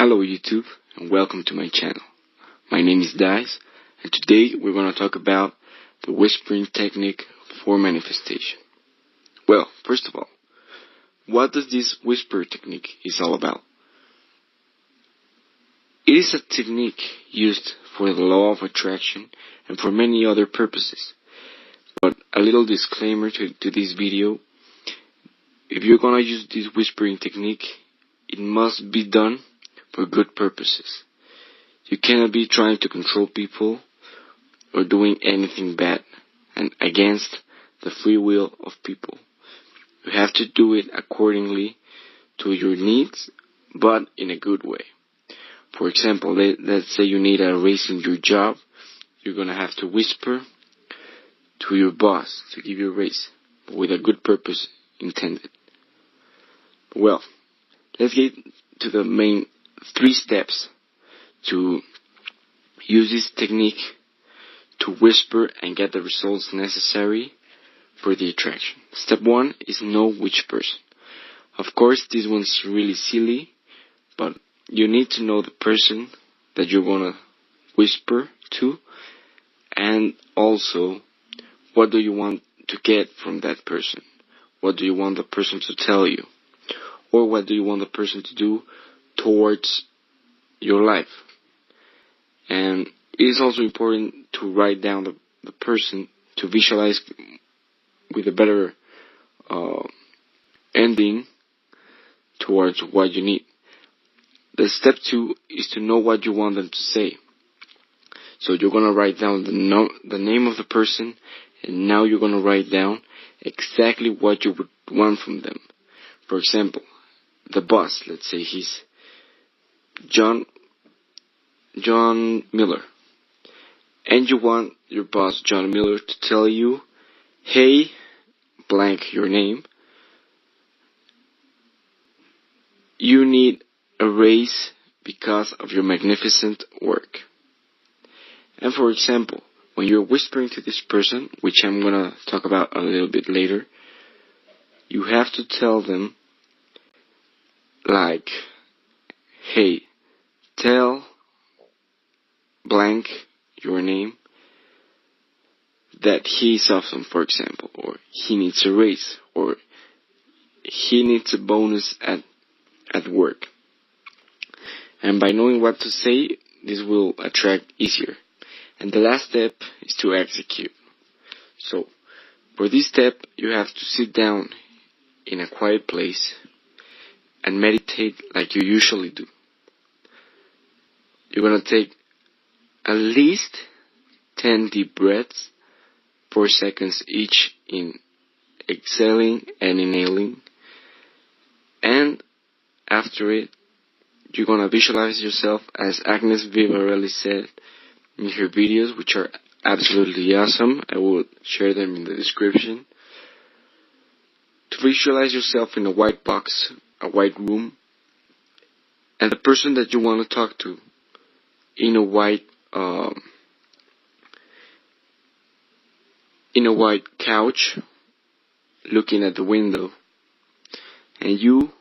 Hello YouTube, and welcome to my channel. My name is Dice, and today we're going to talk about the whispering technique for manifestation. Well, first of all, what does this whisper technique is all about? It is a technique used for the law of attraction and for many other purposes. But a little disclaimer to this video: if you're going to use this whispering technique, it must be done for good purposes. You cannot be trying to control people or doing anything bad and against the free will of people. You have to do it accordingly to your needs, but in a good way. For example, let's say you need a raise in your job. You're going to have to whisper to your boss to give you a raise, but with a good purpose intended. Well, let's get to the main 3 steps to use this technique to whisper and get the results necessary for the attraction. Step 1 is know which person. Of course, this one's really silly, but you need to know the person that you're gonna whisper to, and also what do you want to get from that person? What do you want the person to tell you? Or what do you want the person to do towards your life? And it is also important to write down the person to visualize with a better ending towards what you need. The step 2 is to know what you want them to say. So you're going to write down the name of the person, and now you're going to write down exactly what you would want from them. For example, the boss, let's say he's John Miller, and you want your boss John Miller to tell you, hey, blank your name, you need a raise because of your magnificent work. And for example, when you're whispering to this person, which I'm going to talk about a little bit later, you have to tell them like, hey, tell blank your name that he's awesome, for example, or he needs a raise, or he needs a bonus at work. And by knowing what to say, this will attract easier. And the last step is to execute. So, for this step, you have to sit down in a quiet place and meditate like you usually do. You're going to take at least 10 deep breaths, 4 seconds each in exhaling and inhaling. And after it, you're going to visualize yourself, as Agnes Vivarelli said in her videos, which are absolutely awesome. I will share them in the description. To visualize yourself in a white box, a white room, and the person that you want to talk to in a white couch, looking at the window, and you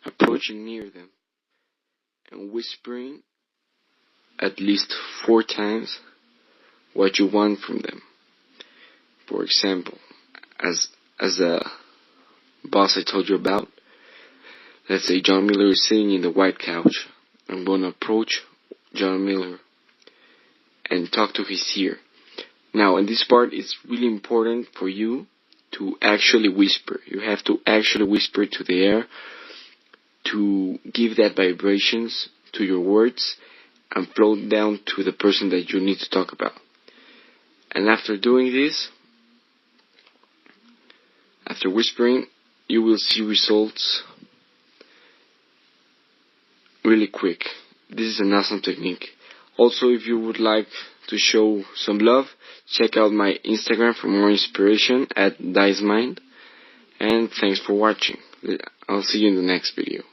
approaching near them and whispering at least 4 times what you want from them. For example, as a boss I told you about, let's say John Miller is sitting in the white couch. I'm going to approach John Miller and talk to his ear. Now, in this part, it's really important for you to actually whisper. You have to actually whisper to the air to give that vibrations to your words and float down to the person that you need to talk about. And after doing this, after whispering, you will see results really quick. This is an awesome technique. Also, if you would like to show some love, check out my Instagram for more inspiration at DiceMind. And thanks for watching. I'll see you in the next video.